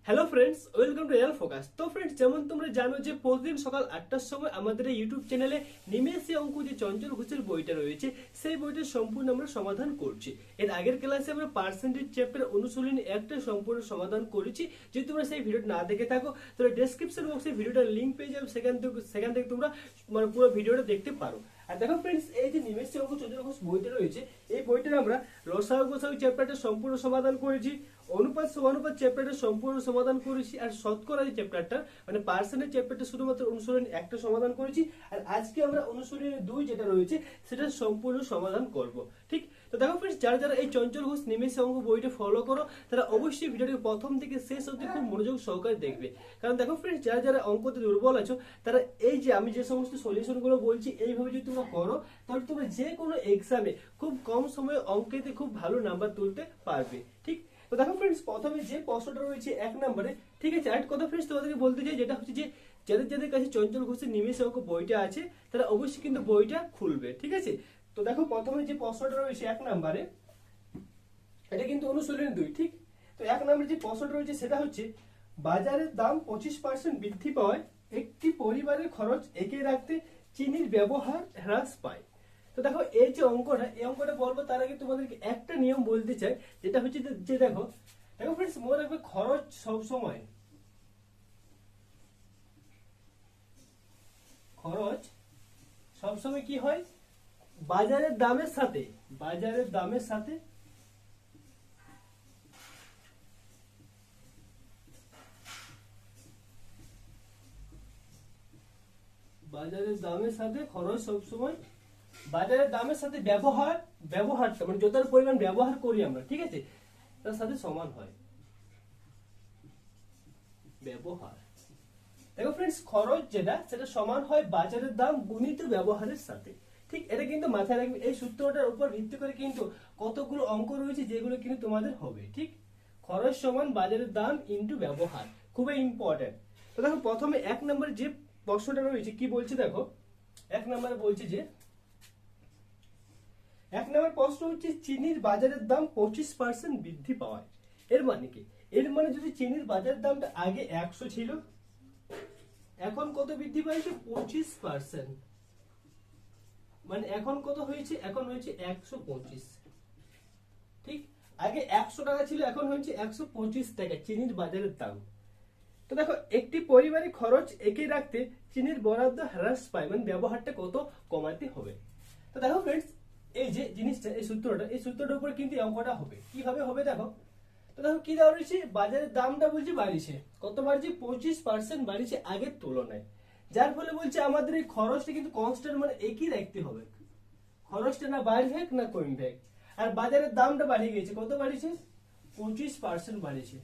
Hello friends, welcome to real focus. তো friends, যেমন তোমরা জানো যে প্রতিদিন সকাল 8টার সময় আমাদের এই ইউটিউব চ্যানেলে নিমেষে অঙ্ক যে চঞ্চল ঘোষের বইটা রয়েছে সেই বইটার সম্পূর্ণ আমরা সমাধান করছি। এর আগের ক্লাসে আমরা পার্সেন্টেজ চ্যাপ্টার অনুশীলনী একটা সম্পূর্ণ সমাধান করেছি। যদি তোমরা সেই ভিডিওটা না দেখে থাকো তাহলে ডেসক্রিপশন বক্সে ভিডিওটার লিঙ্ক পেয়ে যাবে, সেখান থেকে তোমরা মানে পুরো ভিডিওটা দেখতে পারো। আর দেখো ফ্রেন্ডস, এই যে নিমেষে অঙ্ক চঞ্চল ঘোষ বইটা রয়েছে এই বইটার আমরা লসাগু গোসাগু চ্যাপ্টারটা সম্পূর্ণ সমাধান করেছি, অনুপাত সমানুপাত চ্যাপ্টারটা সম্পূর্ণ সমাধান করেছি, আর শতকরা যে চ্যাপ্টারটা মানে পার্সেন্টেজ চ্যাপ্টারটা শুধুমাত্র অনুশীলনী একটা সমাধান করেছি। আর আজকে আমরা অনুশীলনী 2 যেটা রয়েছে সেটা সম্পূর্ণ সমাধান করব। ঠিক তো দেখো ফ্রেন্ডস, যারা যারা এই চঞ্চল ঘোষ নিমেষে অঙ্ক বইটা ফলো করো তারা অবশ্যই ভিডিওটি প্রথম থেকে শেষ অবধি খুব মনোযোগ সহকারে দেখবে। কারণ দেখো ফ্রেন্ডস, যারা যারা অঙ্কতে দুর্বল আছো তারা এই যে আমি যে সমস্ত সলিউশনগুলো বলছি এইভাবে যদি তোমরা করো তাহলে তোমরা যে কোনো এক্সামে খুব কম সময়ে অঙ্কেতে খুব ভালো নাম্বার তুলতে পারবে। ঠিক তো দেখো ফ্রেন্ডস, প্রথমে যে প্রশ্নটা রয়েছে 1 নম্বরে, ঠিক আছে, আরেকটা কথা ফ্রেন্ডস তোমাদেরকে বলতে চাই, যেটা হচ্ছে যে যাদের যাদের কাছে চঞ্চল ঘোষের নিমেষে অঙ্ক বইটা আছে তারা অবশ্যই কিন্তু বইটা খুলবে। ঠিক আছে, তো দেখো প্রথমে যে প্রশ্নটা রয়েছে 1 নম্বরে, এটা কিন্তু অনুশীলনী 2। ঠিক তো 1 নম্বরে যে প্রশ্নটা রয়েছে সেটা হচ্ছে বাজারের দাম 25% বৃদ্ধি পাওয়ায় একটি পরিবারের খরচ একে রাখতে চিনির ব্যবহার হ্রাস পায়। তো দেখো এই যে অঙ্কটা বলবো তার আগে তোমাদেরকে একটা নিয়ম বলতে চাই, যেটা হচ্ছে যে দেখো দেখো ফ্রেন্ডস, মনে রাখবে খরচ সবসময় কি হয়, বাজারের দামের সাথে বাজারের দামের সাথে খরচ সবসময় বাজারের দামের সাথে ব্যবহারটা মানে যত পরিমাণ ব্যবহার করি আমরা, ঠিক আছে, তার সাথে সমান হয় ব্যবহার। দেখো ফ্রেন্ডস, খরচ যেটা সেটা সমান হয় বাজারের দাম গুণিত ব্যবহারের সাথে। ঠিক এটা কিন্তু মাথায় রাখবে। এই সূত্রটার উপর ভিত্তি করে কিন্তু কতগুলো অঙ্ক রয়েছে যেগুলো কিন্তু তোমাদের হবে। ঠিক, খরচ সমান বাজারের দাম ইনটু ব্যবহার, খুবই ইম্পর্টেন্ট। তো দেখো প্রথমে 1 নম্বরে যে প্রশ্নটা রয়েছে কি বলছে, দেখো 1 নম্বরে বলছে যে 1 নম্বর প্রশ্ন হচ্ছে চিনির বাজারের দাম 25% বৃদ্ধি পাওয়ায়। এর মানে কি? এর মানে যদি চিনির বাজারের দামটা আগে 100 ছিল, এখন কত বৃদ্ধি পাইছে? 25%। মানে এখন কত হয়েছে? এখন হয়েছে 125। ঠিক, আগে 100 টাকা ছিল, এখন হয়েছে 125 টাকা চিনির বাজারের দাম। তো দেখো একটি পরিবারের খরচ একে রাখতে চিনির বরাদ্দ হ্রাস পায়, মানে ব্যবহারটা কত কমাতে হবে। তো দেখো ফ্রেন্ডস, এই যে জিনিসটা এই সূত্রটার উপর কিন্তু অঙ্কটা হবে। কিভাবে হবে দেখো, তো দেখো কি দেওয়া রয়েছে, বাজারের দামটা বলছে বাড়িছে, কত বাড়ছে? 25% বাড়িছে আগের তুলনায়। যার ফলে বলছে আমাদের এই খরচটা কিন্তু কনস্ট্যান্ট মানে একই রাখতে হবে, খরচটা না বাড়বে না কমবে। আর বাজারের দামটা বাড়িয়ে গেছে, কত বাড়িছে? 25% বাড়িছে।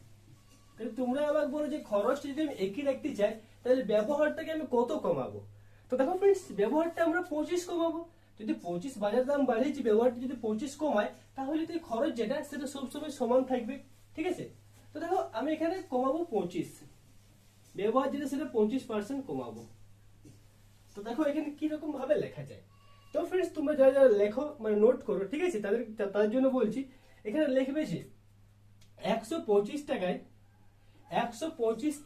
তাহলে তোমরা আবার বলো যে খরচটা যদি আমি একই রাখতে চাই তাহলে ব্যবহারটাকে আমি কত কমাবো? তো দেখো ফ্রেন্ডস, ব্যবহারটা আমরা 25 কমাবো। যদি 25 বাজার দাম বাড়িয়েছে, ব্যবহারটা যদি 25 কমায় তাহলে তো খরচ যেটা সেটা সবসময় সমান থাকবে। ঠিক আছে, তো দেখো আমি এখানে কমাবো 25, ব্যবহার যেটা সেটা 25% কমাবো। তো দেখো এখানে কি রকম ভাবে লেখা যায়। তো ফ্রেন্ডস, তোমরা যারা যারা লেখো মানে নোট করো, ঠিক আছে, তাদের জন্য বলছি, এখানে লিখবে যে 125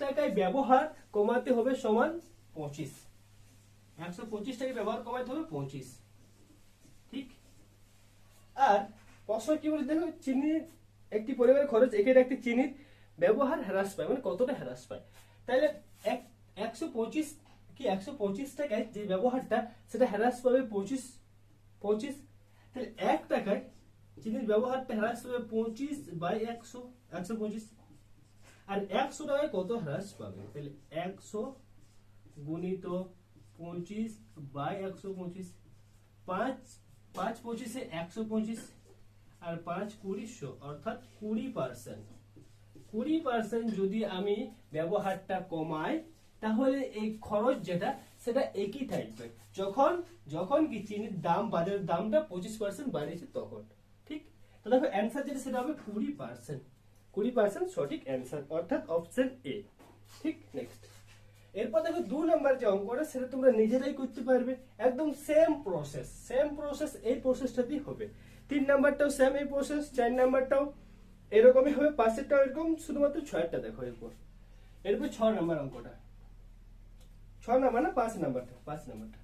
টাকায় ব্যবহার কমাতে হবে সমান 25। 125 টাকায় ব্যবহার কমাতে হবে 25। ঠিক, আর প্রশ্ন কি বলে দেখো, চিনির একটি পরিবারের খরচ একে রাখতে চিনির ব্যবহার হ্রাস পায়, মানে কতটা হ্রাস পায়। তাহলে 125 টাকায় যে ব্যবহারটা সেটা হ্রাস পাবে 25। তাহলে 1 টাকায় চিনির ব্যবহারটা হ্রাস পাবে 25/100, আর 100 টাকায় কত হ্রাস পাবে? তাহলে 100 গুণিত 25/125, 5×5=25, 125, আর 5×20 অর্থাৎ 20%। 20% যদি আমি ব্যবহারটা কমাই তাহলে এই খরচ যেটা সেটা একই থাকবে, যখন কি চিনির দাম বাজারের দামটা 25% বাড়িয়েছে তখন। ঠিক, তো দেখো অ্যান্সার যেটা সেটা হবে 20% সঠিক অ্যান্সার, অর্থাৎ অপশন এ। ঠিক, নেক্সট এরপর দেখো 2 নাম্বার যে অঙ্কটা সেটা তোমরা নিজেরাই করতে পারবে, একদম সেম প্রসেস এই প্রসেসটাতেই হবে। 3 নাম্বারটাও সেম এই প্রসেস, 4 নাম্বারটাও এরকমই হবে, 5এরটাও এরকম, শুধুমাত্র 6এরটা দেখো এরপর। এরপর 6 নাম্বার অঙ্কটা, 6 নাম্বার না 5 নাম্বারটা, 5 নাম্বারটা।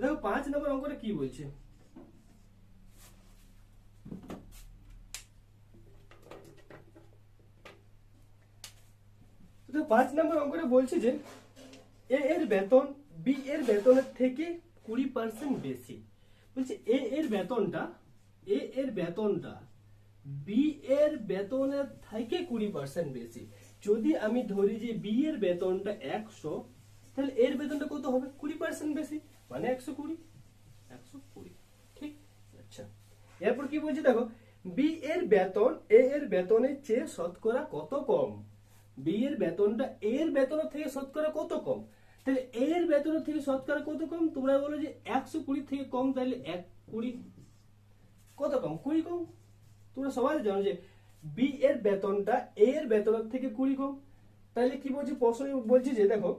দেখো 5 নাম্বার অঙ্কটা কি বলছে। তো 5 নাম্বার অঙ্কটা বলছে যে এ এর বেতন বি এর বেতনের থেকে 20% বেশি। বলছে এ এর বেতনটা বি এর বেতনের থেকে 20% বেশি। যদি আমি ধরি যে বি এর বেতনটা 100, তাহলে এর বেতনটা কত হবে? 20% বেশি, মানে 120। ঠিক, আচ্ছা। এরপর কি বলছে দেখো, বি এর বেতন এ এর বেতনের চেয়ে শতকরা কত কম। বি এর বেতনটা এ এর বেতনের থেকে শতকরা কত কম, তাহলে এ এর বেতনের থেকে শতকরা কত কম? তোমরা বলো যে 120 থেকে কম, তাহলে 120 কত কম? 20 কম। তোমরা সবাই জানো যে বি এর বেতনটা এ এর বেতনের থেকে 20 কম। তাহলে কি বলছে প্রশ্ন? বলছে যে দেখো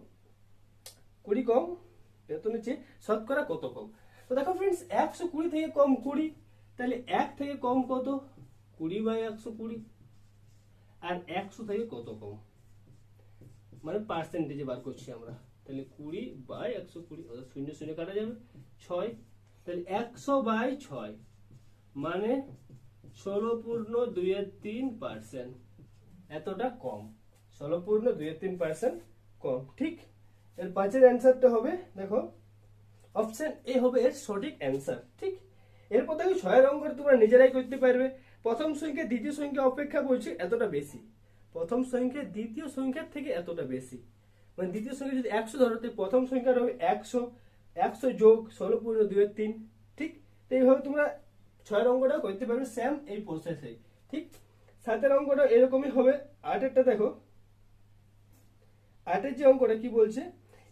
20 কম, বেতনের চেয়ে শতকরা কত কম। তো দেখো ফ্রেন্ডস, 120 থেকে কম 20, তাহলে 1 থেকে কম কত? 20/120। আর 100 থেকে কত কম, মানে পার্সেন্টেজে বার করছি আমরা, তাহলে 20/120, শূন্য শূন্য কাটা যাবে, 6। তাহলে 100/6 মানে 16.23%, এতটা কম, 16.23% কম। ঠিক, এর 5-এর অ্যান্সারটা হবে দেখো অপশন এ হবে এর সঠিক অ্যান্সার। ঠিক, এরপর দেখো 6-এর অঙ্কটা তোমরা নিজেরাই করতে পারবে। প্রথম সংখ্যা দ্বিতীয় সংখ্যা অপেক্ষা বলছে এতটা বেশি, প্রথম সংখ্যা দ্বিতীয় সংখ্যার থেকে এতটা বেশি। মানে দ্বিতীয় সংখ্যা যদি 100 ধরো, প্রথম সংখ্যাটা হবে 100 যোগ 16.23। ঠিক, তো এইভাবে তোমরা 6-এর অঙ্কটাও করতে পারবে সেম এই প্রসেসে। ঠিক, 7-এর অঙ্কটা এরকমই হবে। 8-এরটা দেখো, 8-এর যে অঙ্কটা কি বলছে,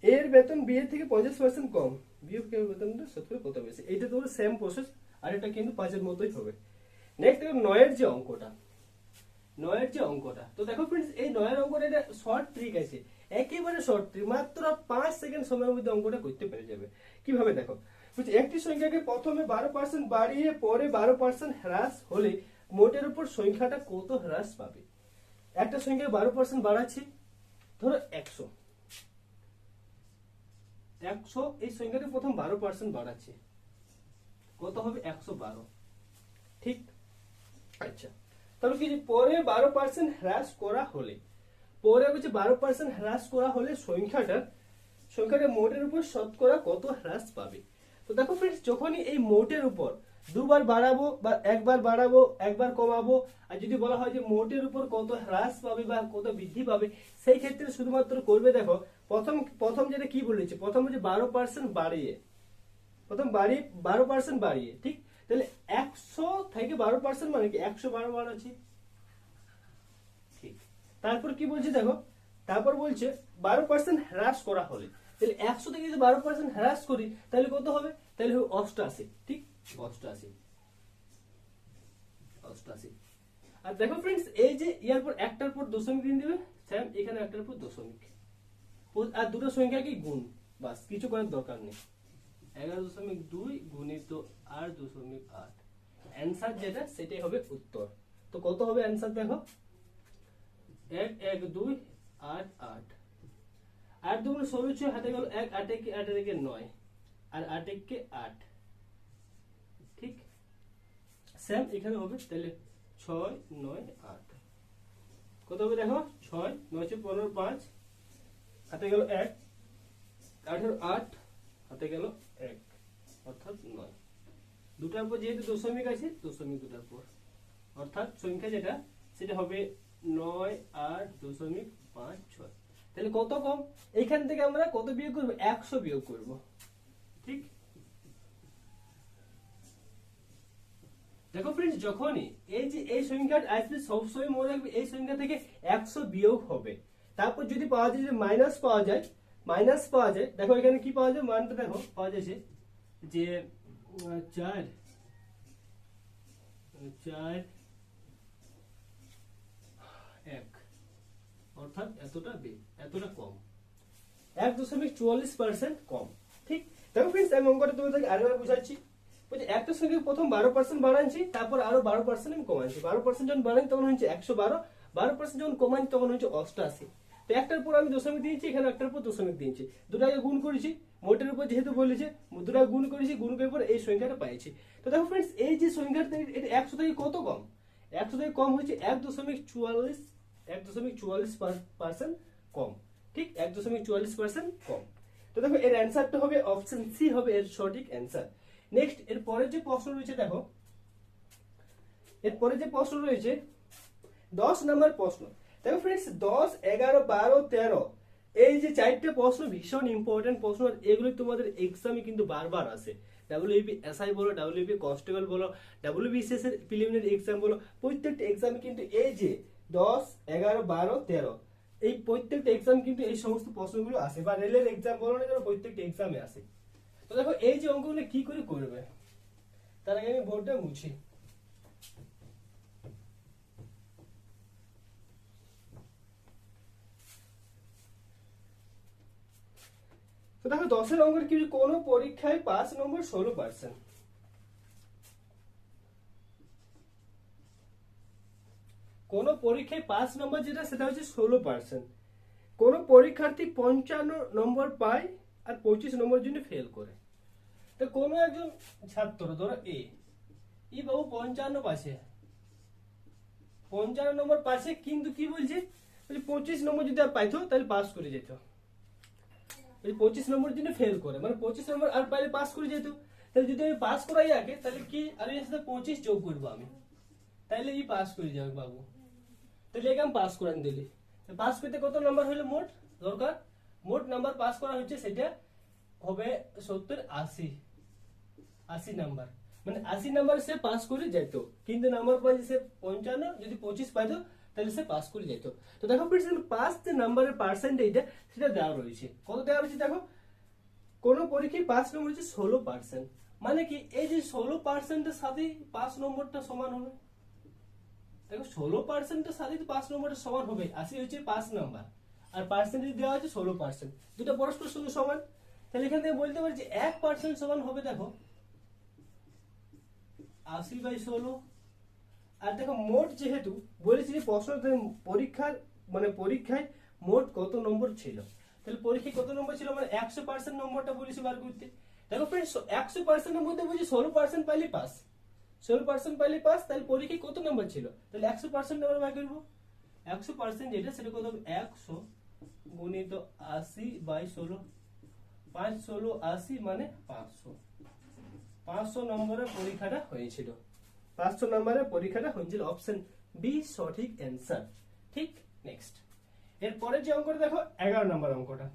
এর বেতন বি এর থেকে 50% কম, বি এর বেতনটা শতকরা কত বেশি। এইটা তোমার সেম প্রসেস, আর এটা কিন্তু 5-এর মতোই হবে। নেক্সট দেখো 9-এর যে অঙ্কটা, 9-এর যে অঙ্কটা, তো দেখো ফ্রেন্ডস এই 9-এর অঙ্কটা এটা শর্ট ট্রিক আছে, একেবারে শর্ট ট্রিক, মাত্র 5 সেকেন্ড সময়ের মধ্যে অঙ্কটা করতে পেরে যাবে। কিভাবে দেখো, বলছে একটি সংখ্যাকে প্রথমে 12% বাড়িয়ে পরে 12% হ্রাস হলে মোটের উপর সংখ্যাটা কত হ্রাস পাবে। একটা সংখ্যাকে 12% বাড়াচ্ছি, ধরো 100, এই সংখ্যাকে প্রথম 12% বাড়াচ্ছি, কত হবে? 112। ঠিক, আচ্ছা। তাহলে কি পরে 12% হ্রাস করা হলে, পরে হচ্ছে 12% হ্রাস করা হলে সংখ্যাটা মোটের উপর শতকরা কত হ্রাস পাবে। তো দেখো ফ্রেন্ডস, যখনই এই মোটের উপর দুবার বাড়াবো বা একবার বাড়াবো একবার কমাবো, আর যদি বলা হয় যে মোটের উপর কত হ্রাস পাবে বা কত বৃদ্ধি পাবে, সেই ক্ষেত্রে শুধুমাত্র করবে দেখো প্রথম যেটা কি বলেছে, প্রথম হচ্ছে 12% বাড়িয়ে, প্রথম 12% বাড়িয়ে। ঠিক, তাহলে 100 থেকে 12% মানে কি 112 বাড়াচ্ছি। ঠিক, তারপর কি বলছে দেখো, তারপর বলছে 12% হ্রাস করা হলে, তাহলে 100 থেকে যদি 12% হ্রাস করি তাহলে কত হবে? তাহলে হবে 88। ঠিক, 88। আর দেখো ফ্রেন্ডস, এই যে ইয়ার পর একটার পর দশমিক দিন দিবে, সেম এখানে একটার পর দশমিক, আর দুটো সংখ্যা কি গুণ, বাস কিছু করার দরকার নেই। 11.2 গুণিত 8.8, অ্যান্সার যেটা সেটাই হবে উত্তর। তো কত হবে অ্যান্সার দেখো, 112 8 8, 8 দুগুণ 16, হাতে গেল 1, 8 একে 9, আর 8 একে 8। ঠিক, সেম এখানে হবে, তাহলে 6 9 8 কত হবে দেখো, 6 9 15 5, হাতে গেল 1, 18 8, হাতে গেল 1, অর্থাৎ 9। দুটার পর যেহেতু দশমিক আছে, দশমিক দুটার পর, অর্থাৎ সংখ্যা যেটা সেটা হবে 9 8.56। তাহলে কত কম, এইখান থেকে আমরা কত বিয়োগ করব? 100 বিয়োগ করব। ঠিক, দেখো ফ্রেন্ডস, যখনই এই যে এই সংখ্যাটা আসলে সবসময় মনে রাখবে এই সংখ্যা থেকে 100 বিয়োগ হবে। তারপর যদি পাওয়া যায় যে মাইনাস পাওয়া যায়, দেখো এখানে কি পাওয়া যায়, মানটা দেখো পাওয়া যাচ্ছে যে 4 1, অর্থাৎ এতটা কম, 1.44% কম। ঠিক, দেখো ফ্রেন্ডস আমি অঙ্কটা তোমাদেরকে আরেকবার বুঝাচ্ছি। বলছি একটা সংখ্যা প্রথম 12% বাড়াচ্ছি, তারপর আরো 12% আমি কমাচ্ছি। 12% যখন বাড়াই তখন হচ্ছে 112, 12% যখন কমাই তখন হচ্ছে 88। তো একটার পর আমি দশমিক দিয়েছি, এখানে একটার পর দশমিক দিয়েছি, দুটাকে গুণ করেছি, মোটের উপর যেহেতু বলেছে দুটা গুণ করেছি, গুণ করার পর এই সংখ্যাটা পাইছি। তো দেখো ফ্রেন্ডস, এই যে সংখ্যাটা এটা 100 থেকে কত কম, 100 থেকে কম হচ্ছে 1.44% কম, ঠিক 1.44% কম। তো দেখো এর অ্যান্সারটা হবে অপশন সি হবে এর সঠিক অ্যান্সার। নেক্সট এর পরের যে প্রশ্ন রয়েছে দেখো, এরপরে যে প্রশ্ন রয়েছে 10 নম্বর প্রশ্ন। দেখো ফ্রেন্ডস 10, 11, 12, 13 এই যে চারটে প্রশ্ন ভীষণ ইম্পর্টেন্ট প্রশ্ন, আর এগুলো তোমাদের এক্সামে কিন্তু বারবার আসে। ডাব্লিউবি এসআই বলো, ডাব্লিউবি কনস্টেবল বলো, ডাব্লিউবিসিএস এর প্রিলিমিনারি এক্সাম বলো, প্রত্যেকটা এক্সামে কিন্তু এই যে 10, 11, 12, 13 এই প্রত্যেকটা এক্সাম কিন্তু এই সমস্ত প্রশ্নগুলো আসে, বা রেলের এক্সাম বলো না কেন প্রত্যেকটা এক্সামে আসে। তো দেখো এই যে অঙ্কগুলো কি করে করবে, তার আগে আমি বোর্ডটা মুছি। তো দেখো 10 অঙ্কের কি কোন পরীক্ষায় 5 নম্বর 16%, কোন পরীক্ষায় 5 নম্বর যেটা সেটা হচ্ছে 16%, কোন পরীক্ষার্থী 55 নম্বর পায় আর 25 নম্বর জন্য ফেল করে। তো কোন একজন ছাত্র ধরো ই বাবু 55 পাচ্ছে, 55 নম্বর পাচ্ছে, কিন্তু কি বলছে 25 নম্বর যদি আর পাইতো তাহলে পাস করে যেত, 25 নম্বর জন্য ফেল করে, মানে 25 নম্বর আর পাইলে পাস করে যেত। তাহলে যদি আমি পাস করাই আগে তাহলে কি আর এর সাথে 25 যোগ করবো আমি, তাহলে ই পাস করে যাবে বাবু, তাহলে একে আমি পাস করান দিলি। পাস করতে কত নাম্বার হলো মোট দরকার, মোট নাম্বার পাস করা হচ্ছে সেটা হবে 70, 80 নাম্বার, মানে 80 নাম্বার সে পাস করে যেত, কিন্তু নাম্বার পাইছে সে 55, যদি 25 পাইতো তাহলে সে পাস করে যেত। তো দেখো ফ্রেন্ডস পাস যে নাম্বারের পার্সেন্টেজটা সেটা দেওয়া রয়েছে, কত দেওয়া রয়েছে দেখো, কোন পরীক্ষায় 5 নম্বর হচ্ছে 16%, মানে কি এই যে 16%-এর সাথে 5 নম্বরটা সমান হবে। দেখো 16%-এর সাথে 5 নম্বরটা সমান হবে, 80 হচ্ছে 5 নাম্বার আর পার্সেন্টেজ দেওয়া হচ্ছে 16%, দুটো পরস্পর সঙ্গে সমান। তাহলে এখান থেকে বলতে পারি যে 1% সমান হবে দেখো 80/16। আর দেখো মোট যেহেতু বলেছি যে প্রশ্ন পরীক্ষার মানে পরীক্ষায় মোট কত নম্বর ছিল, তাহলে পরীক্ষায় কত নম্বর ছিল, মানে 100% নম্বরটা বলেছি বার করতে। দেখো ফ্রেন্ডস 100% এর মধ্যে বলছি 16% পাইলে পাস, 16% পাইলে পাস, তাহলে পরীক্ষায় কত নম্বর ছিল, তাহলে 100% নম্বর বার করবো। 100% যেটা সেটা কত হবে 100 গুণিত 80/16, 5 16 80 মানে 500 নম্বরের পরীক্ষাটা হয়েছিল, 500 নম্বরের পরীক্ষাটা হয়েছিল, অপশন বি সঠিক অ্যান্সার। ঠিক নেক্সট এরপরে যে অঙ্কটা দেখো 11 নম্বর অঙ্কটা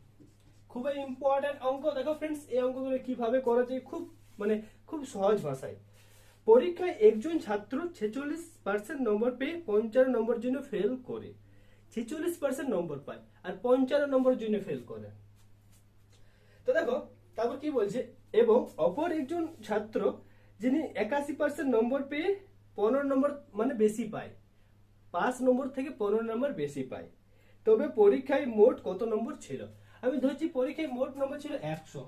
খুবই ইম্পর্টেন্ট অঙ্ক। দেখো ফ্রেন্ডস এই অঙ্কগুলো কিভাবে করা যায়, খুব সহজ ভাষায়। পরীক্ষায় একজন ছাত্র 46% নম্বর পেয়ে 55 নম্বর জন্য ফেল করে, 46% নম্বর পায় আর 55 নম্বর জন্য ফেল করে। তো দেখো তারপর কি বলছে, এবং অপর একজন ছাত্র যিনি 81% নম্বর পেয়ে 15 নম্বর মানে বেশি পায়, 5 নম্বর থেকে 15 নম্বর বেশি পায়, তবে পরীক্ষায় মোট কত নম্বর ছিল। আমি ধরছি পরীক্ষায় মোট নম্বর ছিল 100,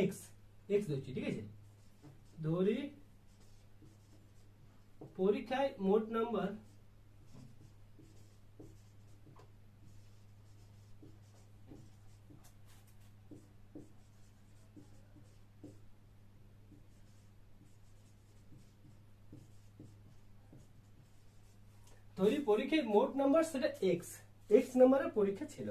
এক্স ধরছি, ঠিক আছে, ধরি পরীক্ষায় মোট নাম্বার পরীক্ষায় মোট নাম্বার সেটা এক্স নাম্বারের পরীক্ষা ছিল।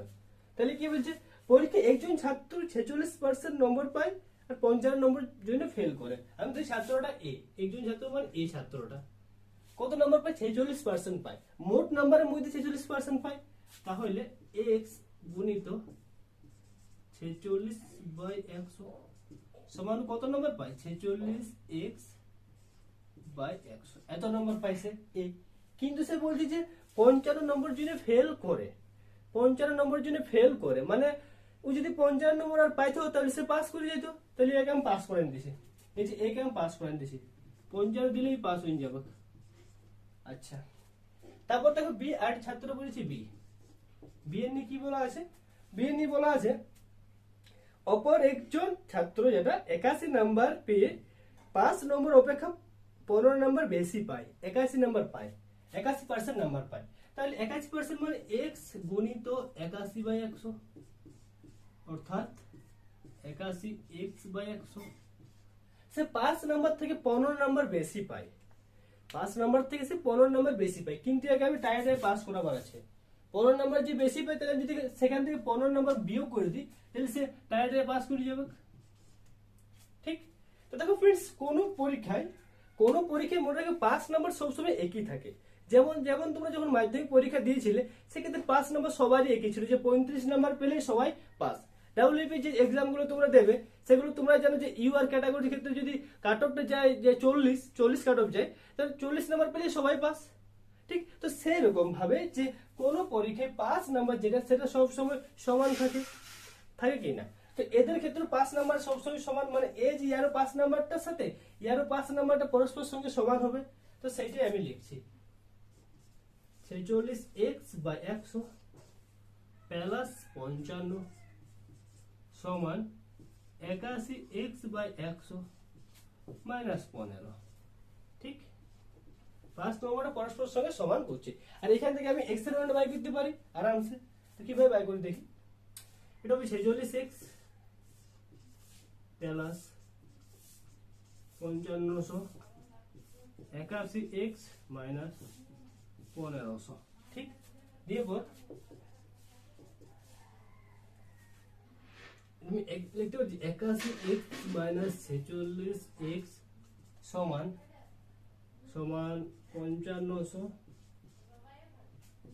তাহলে কি বলছে, পরীক্ষায় একজন ছাত্র 46% নম্বর পায় আর 55 নম্বর জন্য ফেল করে। আমি তো ছাত্রটা একজন ছাত্র মানে এই ছাত্রটা কত নম্বর পায়, 46% পায়, মোট নাম্বারের মধ্যে 46% পায়, তাহলে এক্স গুণিত 46/100 সমান কত নম্বর পায়, 46x/100, এত নম্বর পাইছে এ। কিন্তু সে বলছে যে 55 নম্বর জন্য ফেল করে, 55 নম্বর জন্য ফেল করে, মানে ও যদি 55 নম্বর আর পাইতো তাহলে সে পাস করে যেত, তাহলে একে আমি পাস করেন দিছি, এই যে একে আমি পাস করেন দিছি, 55 দিলেই পাস হয়ে যাবে। আচ্ছা তারপর দেখো বি আর ছাত্র বলেছি বি এর নিয়ে কি বলা আছে, বি এর নিয়ে বলা আছে অপর একজন ছাত্র যেটা 81 নাম্বার পেয়ে 5 নম্বর অপেক্ষা 15 নম্বর বেশি পায়, 81 নাম্বার পায়, 81% নাম্বার পায়, তাহলে 81% মানে x গুণিত 81/100 অর্থাৎ 81x/100। সে 5 নাম্বার থেকে 15 নাম্বার বেশি পায়, 5 নাম্বার থেকে সে 15 নাম্বার বেশি পায়, কিন্তু একে আমি টাইটে পাস করাবার আছে। 15 নাম্বার যে বেশি পায় তাহলে যদি সেখান থেকে 15 নাম্বার বিয়োগ করে দিই তাহলে সে টাইটে পাস করে যাবে। ঠিক, তো দেখো ফ্রেন্ডস, কোনো পরীক্ষায় মনে রাখবে 5 নাম্বার সবসময় একই থাকে। যেমন তোমরা যখন মাধ্যমিক পরীক্ষা দিয়েছিলে সেক্ষেত্রে 5 নাম্বার সবারই একই ছিল, যে 35 নাম্বার পেলে সবাই পাস। ডাব্লিউপি যে এক্সামগুলো তোমরা দেবে সেগুলো তোমরা জানো যে ইউআর ক্যাটাগরির ক্ষেত্রে যদি কাট অফটা যায় যে 40 কাট অফ যায় তাহলে 40 নাম্বার পেলে সবাই পাস। ঠিক, তো সেই রকম ভাবে যে কোনো পরীক্ষায় 5 নাম্বার যেটা সেটা সবসময় সমান থাকে কি না। তো এদের ক্ষেত্রে 5 নাম্বার সবসময় সমান, মানে এই যে ইয়ারও 5 নাম্বারটার সাথে ইয়ারও 5 নাম্বারটা পরস্পর সঙ্গে সমান হবে। তো সেইটাই আমি লিখছি, 46x/100 প্লাস 55 সমান 81x/100 মাইনাস 15। ঠিক, 5 নম্বরটা পরস্পর সঙ্গে সমান করছে। আর এখান থেকে আমি x এর মান বাই করতে পারি আরামসে। তো কিভাবে বাই করি দেখি। এটা হবে 46x প্লাস 5500 81x মাইনাস 1500। ঠিক, দিয়ে পর আমি লিখতে পারছি 81x মাইনাস 46x সমান 5500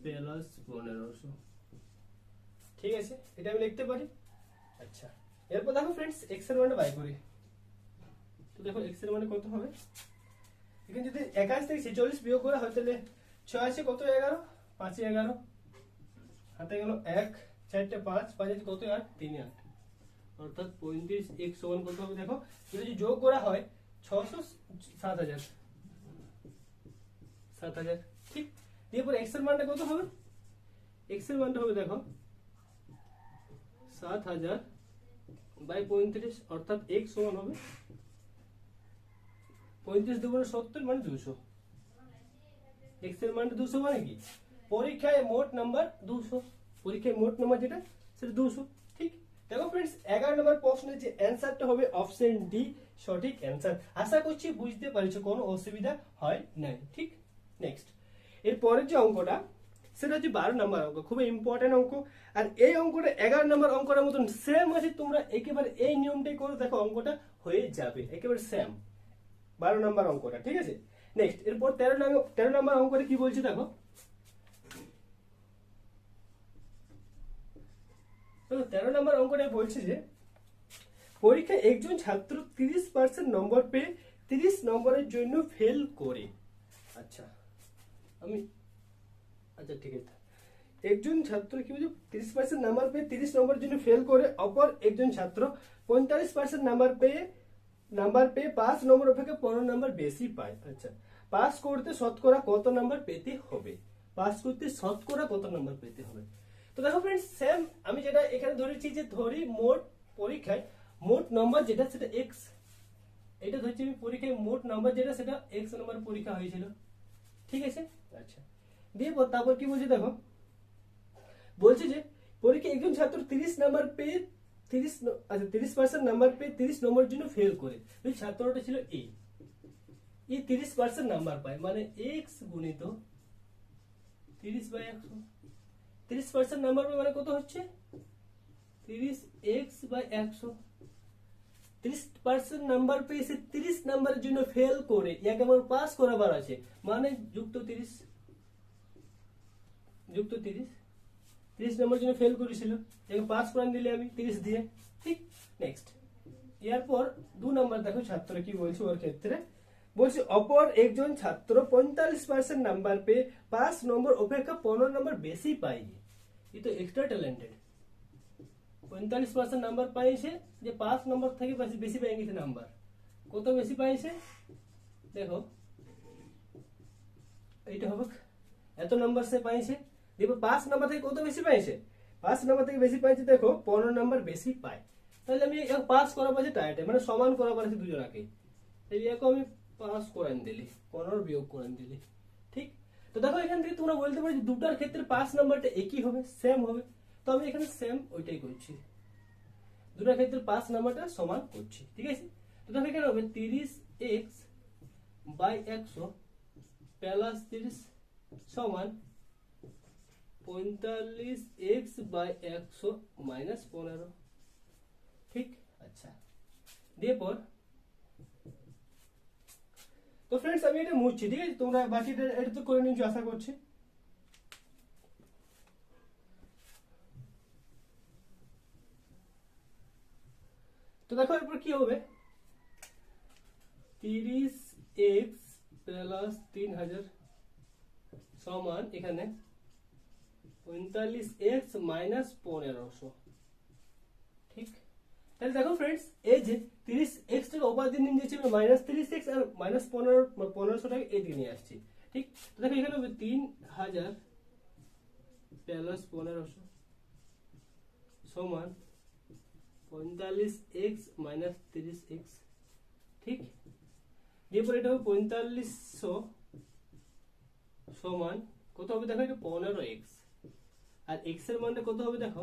প্লাস 1500। ঠিক আছে, এটা আমি লিখতে পারি। আচ্ছা, এরপর দেখো ফ্রেন্ডস x এর মানটা বাই করি। তো দেখো x এর মানে কত হবে, এখানে যদি 81 থেকে 46 বিয়োগ করা হয় তাহলে 6 আছে কত, 11, 5 11, হাতে গেল 1, 4 5, 5 আছে কত, 8, 3 8, অর্থাৎ 35x সমান কত হবে দেখো, যদি যোগ করা হয় 600 7000। ঠিক, দিয়ে পরে x এর মানটা কত হবে, x এর মানটা হবে দেখো 7000/35, অর্থাৎ x সমান হবে 35 × 70 মানে 200। x এর মান 200 মানে কি, পরীক্ষায় মোট নাম্বার 200, পরীক্ষায় মোট নাম্বার যেটা সেটা 200। ঠিক, দেখো ফ্রেন্ডস 11 নম্বর প্রশ্নের যে অ্যানসারটা হবে অপশন ডি সঠিক অ্যানসার। আশা করছি বুঝতে পারছো, কোনো অসুবিধা হয় নাই। ঠিক, নেক্সট এর পরের যে অঙ্কটা সেটা হচ্ছে 12 নম্বর অঙ্ক, খুবই ইম্পর্টেন্ট অঙ্ক। আর এই অঙ্কটা 11 নম্বর অঙ্কটার মতন সেম আছে, তোমরা একেবারে এই নিয়মটাই করো, দেখো অঙ্কটা হয়ে যাবে একেবারে সেম 12 নম্বর অঙ্কটা। ঠিক আছে, নেক্সট এরপর 13 নম্বর অঙ্কটা কি বলছে দেখো। 13 নম্বর অঙ্কটা বলছে যে পরীক্ষায় একজন ছাত্র 30% নম্বর পেয়ে 30 নম্বরের জন্য ফেল করে। আচ্ছা ঠিক আছে, একজন ছাত্র কি বলছে 30% নাম্বার পেয়ে 30 নম্বরের জন্য ফেল করে, অপর একজন ছাত্র 45% নাম্বার পেয়ে 5 নম্বর অপেক্ষা 15 নম্বর বেশি পায়। আচ্ছা, পাস করতে শতকরা কত নাম্বার পেতে হবে, পাস করতে শতকরা কত নাম্বার পেতে হবে। তো দেখো ফ্রেন্ডস সেম আমি যেটা এখানে ধরেছি, যে ধরি মোট পরীক্ষায় মোট নাম্বার যেটা সেটা x, এটা ধরছি আমি পরীক্ষায় মোট নাম্বার যেটা সেটা x নম্বর পরীক্ষা হয়েছিল। ঠিক আছে, আচ্ছা দিয়ে তারপর কি বলছে দেখো, বলছে যে পরীক্ষায় একজন ছাত্র 30 নাম্বার পেয়ে 30% নাম্বার পেয়ে 30 নম্বরের জন্য ফেল করে। ওই ছাত্রটা ছিল এ 30% নাম্বার পায়, মানে x গুণিত 30/100। 30% নাম্বার পায় মানে কত হচ্ছে 30x/100। 30% নাম্বার পেয়ে সে 30 নাম্বারের জন্য ফেল করে, ইয়াকে আমার পাস করাবার আছে, মানে যুক্ত 30 30 নম্বরের জন্য ফেল করেছিল, একে পাস করান দিলে আমি 30 দিয়ে। ঠিক, নেক্সট এরপর 2 নম্বর দেখো ছাত্র কি বলছে, ওর ক্ষেত্রে বলছে অপর একজন ছাত্র 45% নাম্বার পেয়ে 5 নম্বর অপেক্ষা 15 নম্বর বেশি পায়নি। এই তো এক্সট্রা ট্যালেন্টেড, 45% নাম্বার পাইছে, যে 5 নম্বর থেকে বেশি পেয়ে গেছে নাম্বার, কত বেশি পাইছে দেখো, এইটা হবে এত নাম্বার সে পাইছে। দেখো 5 নাম্বার থেকে কত বেশি পাইছে, 5 নাম্বার থেকে বেশি পাইছে দেখো 15 নাম্বার বেশি পায়। তাহলে আমি পাস করাবো যে টাইটে, মানে সমান করাবো আছে দুজনকে, তাহলে একে আমি পাস করান দিলি 15 বিয়োগ করান দিলি। ঠিক, তো দেখো এখান থেকে তোমরা বলতে পারো যে দুটার ক্ষেত্রে 5 নাম্বারটা একই হবে, সেম হবে। তো আমি এখানে সেম ওইটাই করছি, দুটার ক্ষেত্রে 5 নাম্বারটা সমান করছি, ঠিক আছে। তো দেখো এখানে হবে 30x বাই 100 প্লাস 30 সমান 45x বাই 100 মাইনাস 15, ঠিক। আচ্ছা, দিয়ে পর তো ফ্রেন্ডস আমি এটা মুছছি, ঠিক আছে, তোমরা বাকিটা এটা তো করে নিচ্ছ আশা করছি। তো দেখো এরপর কি হবে, 30x প্লাস 3000 সমান এখানে 45x মাইনাস 1500, ঠিক। তাহলে দেখো ফ্রেন্ডস এই যে 30x টাকে ওপার দিয়ে নিয়ে যাচ্ছি মাইনাস 30x আর মাইনাস 1500 টাকে এদিকে নিয়ে আসছি, ঠিক। তো দেখো এখানে হবে 3000 প্লাস 1500 সমান 45x মাইনাস 30x, ঠিক। এরপর এটা হবে 4500 সমান কত হবে দেখো, এটা 15x, আর x এর মানটা কত হবে দেখো,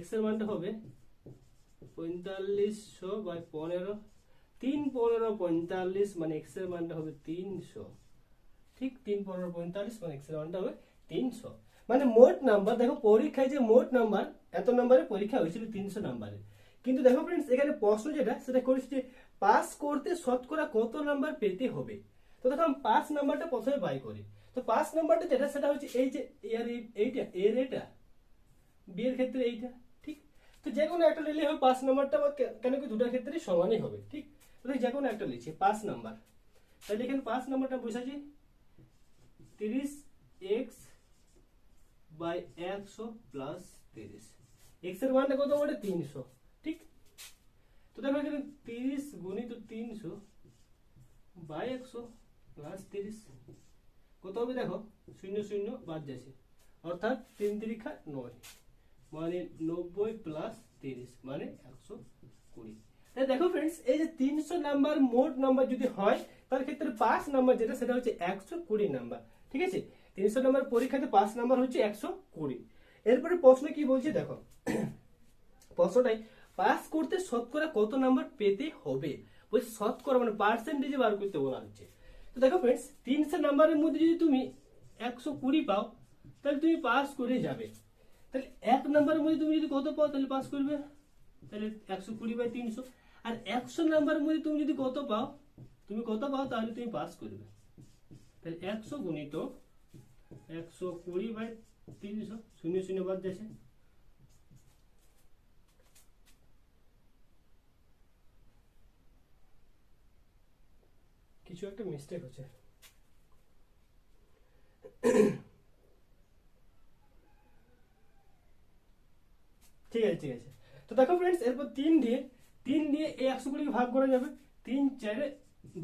x এর মানটা হবে 4500 বাই 15, 3 15 45 মানে x এর মানটা হবে 300, ঠিক। 3 15 45 মানে x এর মানটা হবে 300। মানে মোট নাম্বার দেখো পরীক্ষায় যে মোট নাম্বার এত নাম্বারের পরীক্ষা হয়েছিল 300 নাম্বারের। কিন্তু দেখো ফ্রেন্ডস এখানে প্রশ্ন যেটা সেটা করেছে যে পাস করতে শতকরা কত নাম্বার পেতে হবে। তো দেখো আমি 5 নাম্বারটা প্রথমে বাই করি। তো 5 নাম্বারটা যেটা সেটা হচ্ছে এই যে এইটা এর এটা, বি এর ক্ষেত্রে এইটা, ঠিক। তো যে কোনো একটা নিলে হবে 5 নাম্বারটা, কেন কি দুটার ক্ষেত্রে সমানই হবে, ঠিক। তো যে কোনো একটা লিখছি 5 নাম্বার, তাহলে এখানে 5 নাম্বারটা বসাচ্ছি 30x বাই 100 প্লাস 30, x এর মানটা কত হবে 300, ঠিক। তো দেখো এখানে 30 গুণিত 300 বাই 100 প্লাস 30 কত হবে দেখো, 0 0 বাদ যাচ্ছে, অর্থাৎ 3 3 9 মানে 90 প্লাস 30 মানে 120। তাই দেখো ফ্রেন্ডস এই যে 300 নাম্বার মোট নাম্বার যদি হয় তার ক্ষেত্রে 5 নাম্বার যেটা সেটা হচ্ছে 120 নাম্বার, ঠিক আছে। 300 নাম্বার পরীক্ষাতে 5 নাম্বার হচ্ছে 120। এরপরে প্রশ্ন কি বলছে দেখো, প্রশ্নটাই পাস করতে শতকরা কত নাম্বার পেতে হবে, বলছে শতকরা মানে পার্সেন্টেজে বার করতে বলা হচ্ছে। তো দেখো ফ্রেন্ডস 300 নাম্বারের মধ্যে যদি তুমি 120 পাও তাহলে তুমি পাস করে যাবে। তাহলে 1 নাম্বারের মধ্যে তুমি যদি কত পাও তাহলে পাস করবে, তাহলে 120 বাই 300। আর 100 নাম্বারের মধ্যে তুমি যদি কত পাও তাহলে তুমি পাস করবে। তাহলে 100 গুণিত 120 বাই 300, 0 0 বাদ যাচ্ছে, কিছু একটা মিস্টেক হচ্ছে। ঠিক আছে ঠিক আছে। তো দেখো ফ্রেন্ডস এরপর 3 দিয়ে এই 120 কে ভাগ করা যাবে, 3 4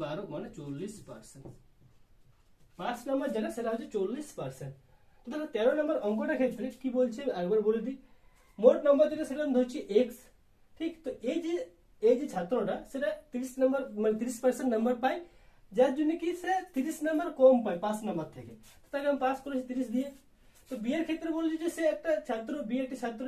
12 মানে 40%। 5 নাম্বার যেটা সেটা হচ্ছে 40%। তো দেখো 13 নম্বর অঙ্কটার ক্ষেত্রে কি বলছে আরেকবার বলে দিই, মোট নাম্বার যেটা সেটা ধরছি x, ঠিক। তো এই যে ছাত্রটা সেটা 30 নাম্বার মানে 30% নাম্বার পায়, যার জন্য কি সে 30 নাম্বার কম পায় 5 নাম্বার থেকে, তো তাকে আমি পাস করেছি 30 দিয়ে। তো বি এর ক্ষেত্রে বলছি যে সে একটা ছাত্র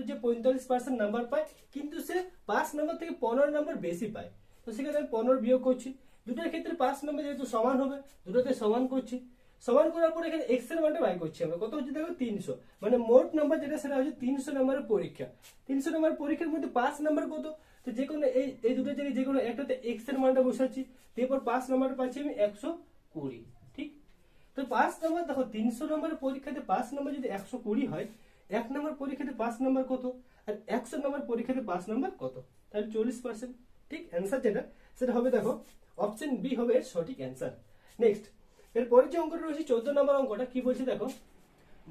যে 45% নাম্বার পায় কিন্তু সে 5 নাম্বার থেকে 15 নাম্বার বেশি পায়, তো সেক্ষেত্রে আমি 15 বিয়োগ করছি। দুটার ক্ষেত্রে 5 নাম্বার যেহেতু সমান হবে দুটোতে সমান করছি, সমান করার পর এখানে x এর মানটা বাই করছি আমরা, কত হচ্ছে দেখো 300। মানে মোট নাম্বার যেটা সেটা হচ্ছে 300 নাম্বারের পরীক্ষা। 300 নাম্বার পরীক্ষার মধ্যে 5 নাম্বার কত, তো যে কোনো এই দুটো জায়গায় যে কোনো একটাতে x এর মানটা বসাচ্ছি, তারপর 5 নাম্বার পাচ্ছি আমি 120, ঠিক। তো 5 নাম্বার দেখো 300 নম্বরের পরীক্ষাতে 5 নাম্বার যদি 120 হয়, 1 নাম্বার পরীক্ষাতে 5 নাম্বার কত, আর 100 নাম্বার পরীক্ষাতে 5 নাম্বার কত, তাহলে 40%, ঠিক। অ্যান্সার যেটা সেটা হবে দেখো অপশন বি হবে এর সঠিক অ্যান্সার। নেক্সট এরপরে যে অঙ্কটা রয়েছে 14 নম্বর অঙ্কটা কি বলছে দেখো,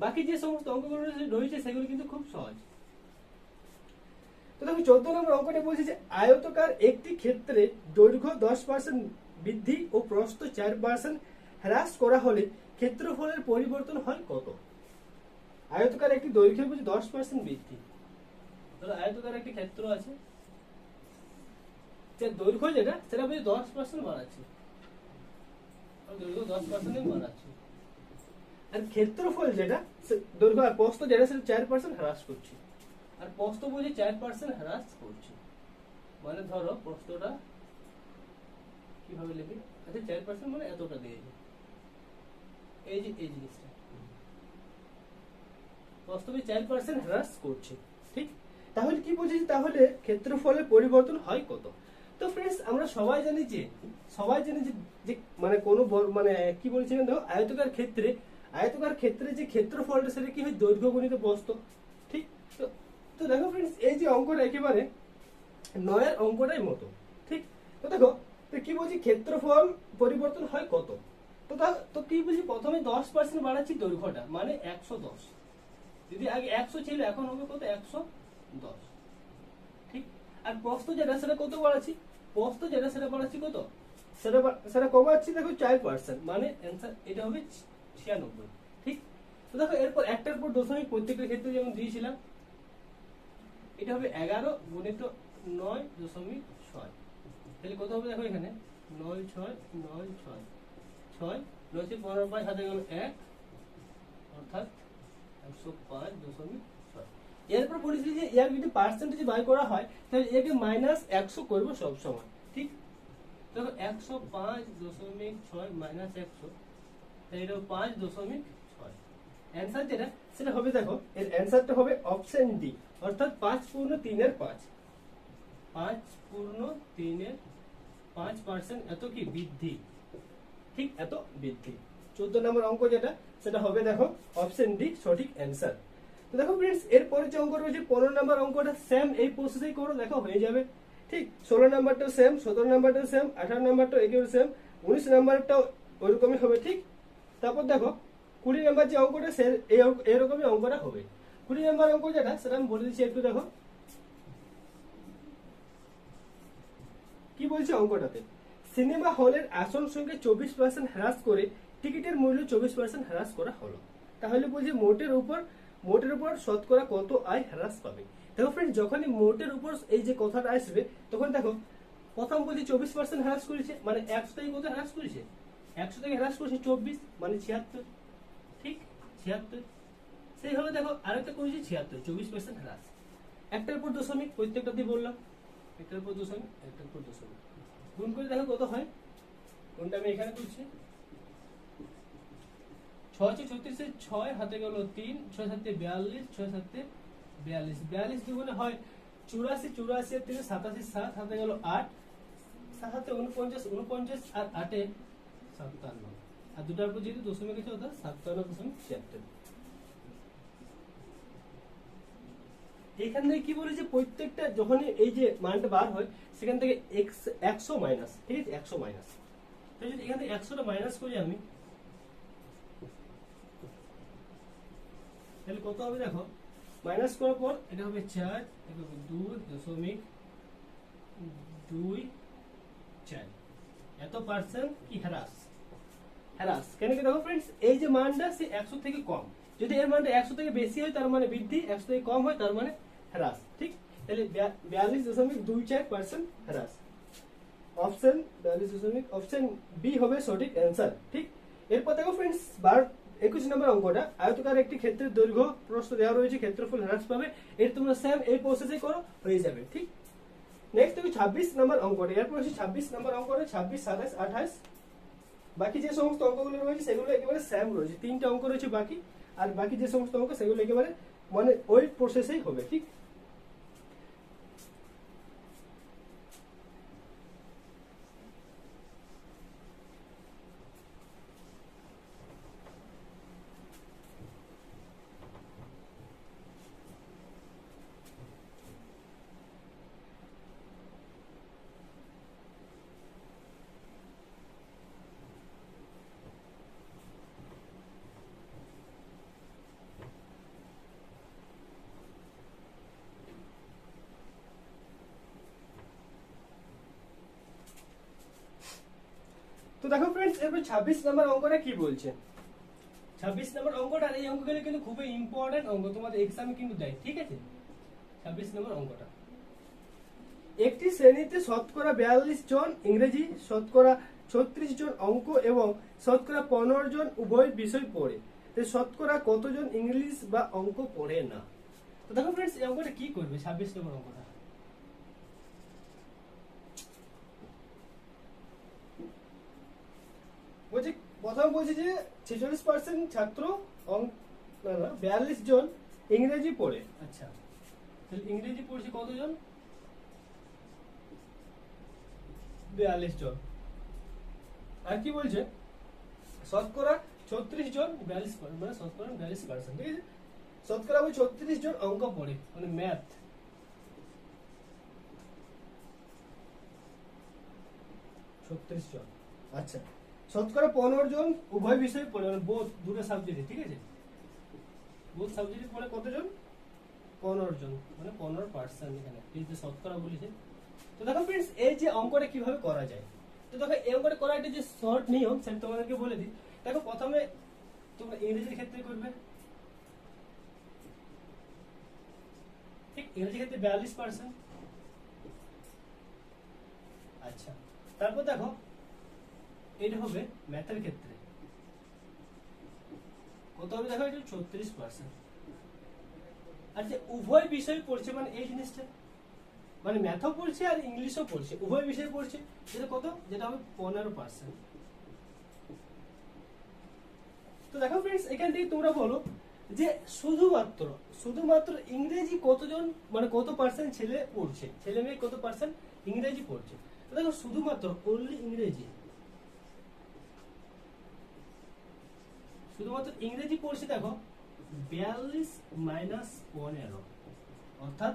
বাকি যে সমস্ত অঙ্কগুলো রয়েছে সেগুলো কিন্তু খুব সহজ। তো দেখো 14 নম্বর অঙ্কটা বলছে যে আয়তকার একটি ক্ষেত্রে দৈর্ঘ্য 10% বৃদ্ধি ও প্রস্থ 4% হ্রাস করা হলে ক্ষেত্রফলের পরিবর্তন হয় কত। আয়তকার একটি দৈর্ঘ্যের বলছে 10% বৃদ্ধি, তাহলে আয়তকার একটি ক্ষেত্র আছে যে দৈর্ঘ্য যেটা সেটা বলছে 10% বাড়াচ্ছে, দৈর্ঘ্য 10% বাড়াচ্ছে। আর ক্ষেত্রফল যেটা দৈর্ঘ্য আর প্রস্থ যেটা সেটা 4% হ্রাস করছে, আর প্রস্থ বলছে 4% হ্রাস করছে। মানে ধরো প্রস্থটা কিভাবে লিখি, আচ্ছা 4% মানে এতটা দিয়েছে, এই যে এই জিনিসটা প্রস্থকে 4% হ্রাস করছে, ঠিক। তাহলে কি বলছি, তাহলে ক্ষেত্রফলের পরিবর্তন হয় কত? তো ফ্রেন্ডস আমরা সবাই জানি যে যে মানে কোনো মানে কি বলছিলেন, দেখো আয়তকার ক্ষেত্রে যে ক্ষেত্রফলটা সেটা কি হয়, দৈর্ঘ্য গুণিত প্রস্থ, ঠিক। তো তো দেখো ফ্রেন্ডস এই যে অঙ্কটা একেবারে 9 অঙ্কটাই মতো, ঠিক। তো দেখো তো কি বলছি, ক্ষেত্রফল পরিবর্তন হয় কত? তো কি বলছি, প্রথমে 10% বাড়াচ্ছি দৈর্ঘ্যটা, মানে 110। যদি আগে 100 ছিল এখন হবে কত, 110, ঠিক। আর প্রস্থ যেটা সেটা কত বাড়াচ্ছি, সেটা বাড়াচ্ছি কত, সেটা কমাচ্ছি দেখো 4%, মানে অ্যান্সার এটা হবে 96, ঠিক। তো দেখো এরপর একটার পর দশমিক প্রত্যেকটা ক্ষেত্রে যেমন দিয়েছিলাম, এটা হবে 11 গুণিত 9.6, তাহলে কত হবে দেখো এখানে 9 6 9 6 6 9 15 5 হাতে গেল 1, অর্থাৎ 105.6। এরপর বলেছি যে এর যদি পার্সেন্টেজ বাই করা হয় তাহলে একে -100 করব সব সময়, ঠিক। দেখো 105.6 -100, তাই এটা 5.6। অ্যান্সার যেটা সেটা হবে, দেখো এর অ্যান্সারটা হবে অপশন ডি, অর্থাৎ 5 পূর্ণ 3 এর 5, 5 পূর্ণ 3 এর 5% এত কি বৃদ্ধি, ঠিক, এত বৃদ্ধি। 14 নম্বর অঙ্ক যেটা সেটা হবে দেখো অপশন ডি সঠিক অ্যান্সার। তো দেখো फ्रेंड्स এরপরে যে অঙ্ক রয়েছে 15 নম্বর অঙ্কটা সেম এই প্রসেসেই করো, দেখো হয়ে যাবে, ঠিক। 16 নাম্বারটাও সেম, 17 নাম্বারটাও সেম, 18 নাম্বারটাও একেবারে সেম, 19 নাম্বারটাও ওইরকমই হবে, ঠিক। তারপর দেখো 20 নাম্বার যে অঙ্কটা এরকমই অঙ্কটা হবে। 20 নাম্বার অঙ্ক যেটা সেটা আমি বলে দিচ্ছি একটু, দেখো কি বলছে অঙ্কটাতে, সিনেমা হলের আসন সংখ্যা 24% হ্রাস করে টিকিটের মূল্য 24% হ্রাস করা হলো, তাহলে বলছে মোটের উপর শতকরা কত আয় হ্রাস পাবে। দেখো ফ্রেন্ড যখনই মোটের উপর এই যে কথাটা আসবে তখন দেখো প্রথম বলছি 24% হ্রাস করেছে, মানে 100 থেকে কত হ্রাস করেছে, 100 থেকে হ্রাস করেছে 24, মানে 76, ঠিক 76। সেইভাবে দেখো আরেকটা করেছে 76, 24% হ্রাস, একটার পর দশমিক প্রত্যেকটা দিয়ে বললাম, একটার পর দশমিক গুণ করে দেখো কত হয়, কোনটা আমি এখানে করছি, 6 36 6 হাতে গেল 3, 6 7 42, 6 7 42, 42 দুগুণে হয় 84, 84 এর থেকে 87 7 হাতে গেল 8, 7 হাতে 49, 49 আর 8 এ 57, আর দুটার পর যেহেতু দশমিক আছে অর্থাৎ 57.76। এখান থেকে কি বলেছে, প্রত্যেকটা যখন এই যে মানটা বার হয় সেখান থেকে 100 মাইনাস, ঠিক আছে, 100 মাইনাস। তো যদি এখান থেকে 100টা মাইনাস করি আমি, তাহলে কত হবে দেখো, মাইনাস করার পর এটা হবে 4, এটা হবে 2.24, এত পার্সেন্ট কি হ্রাস, কেন কি দেখো ফ্রেন্ডস এই যে মানটা সে 100 থেকে কম, যদি এর মানটা 100 থেকে বেশি হয় তার মানে বৃদ্ধি, 100 থেকে কম হয় তার মানে হ্রাস, ঠিক। তাহলে 42.24% হ্রাস, অপশন বি হবে সঠিক অ্যান্সার, ঠিক। এরপর দেখো ফ্রেন্ডস 21 নম্বর অঙ্কটা, আয়তকার একটি ক্ষেত্রের দৈর্ঘ্য প্রস্থ দেওয়া রয়েছে, ক্ষেত্রফল হ্রাস পাবে, এর তোমরা সেম এই প্রসেসে করো, হয়ে যাবে, ঠিক। নেক্সট দেখো 26 নম্বর অঙ্কটা, এরপর হচ্ছে 26 নম্বর অঙ্কটা 26 27 28, বাকি যে সমস্ত অঙ্কগুলো রয়েছে সেগুলো একেবারে সেম রয়েছে, 3টা অঙ্ক রয়েছে বাকি, আর বাকি যে সমস্ত অঙ্ক সেগুলো একেবারে মানে ওই প্রসেসেই হবে, ঠিক। তো দেখো फ्रेंड्स এরপর 26 নম্বর অঙ্কটা কি বলছে, 26 নম্বর অঙ্কটা, এই অঙ্কগুলো কিন্তু খুবই ইম্পর্টেন্ট অঙ্ক, তোমাদের एग्जाम কিন্তু দেয়, ঠিক আছে। 26 নম্বর অঙ্কটা, একটি শ্রেণীতে শতকরা 42 জন ইংরেজি, শতকরা 36 জন অঙ্ক এবং শতকরা 15 জন উভয় বিষয় পড়ে, তো শতকরা কতজন ইংলিশ বা অঙ্ক পড়ে না? তো দেখো ফ্রেন্ডস, এই অঙ্কটা কি করবে? 26 নম্বর অঙ্কটা। বলছে, প্রথম বলছে যে 46% ছাত্র না 42 জন ইংরেজি পড়ে। আচ্ছা, তাহলে ইংরেজি পড়ছে কতজন? 42 জন। আর কি বলছে? শতকরা 36 জন, 42 মানে শতকরা 42%, ঠিক আছে? শতকরা 36 জন অঙ্ক পড়ে, মানে ম্যাথ। আচ্ছা, শতকরা 15 জন উভয় বিষয় পড়ে, মানে বোথ, দুটো সাবজেক্টে, ঠিক আছে? বোথ সাবজেক্টে পড়ে কতজন? 15 জন, মানে 15%। এখানে এই যে শতকরা বলেছে। তো দেখো ফ্রেন্ডস, এই যে অঙ্কটা কিভাবে করা যায়, তো দেখো এই অঙ্কটা করার একটা যে শর্ট নিয়ম সেটা তোমাদেরকে বলে দিই। দেখো, প্রথমে তোমরা ইংরেজির ক্ষেত্রে করবে, ঠিক? ইংরেজির ক্ষেত্রে 42%। আচ্ছা, তারপর দেখো এটা হবে ম্যাথের ক্ষেত্রে কত হবে? দেখো এটা 36%। আর যে উভয় বিষয় পড়ছে, মানে এই জিনিসটা, মানে ম্যাথও পড়ছে আর ইংলিশও পড়ছে, উভয় বিষয় পড়ছে, যেটা কত? যেটা হবে 15%। তো দেখো ফ্রেন্ডস, এখান থেকে তোমরা বলো যে শুধুমাত্র ইংরেজি কতজন, মানে কত পার্সেন্ট ছেলে পড়ছে, ছেলে মেয়ে কত পার্সেন্ট ইংরেজি পড়ছে? তো দেখো, শুধুমাত্র অনলি ইংরেজি, শুধুমাত্র ইংরেজি পড়ছে। দেখো 42 মাইনাস 15, অর্থাৎ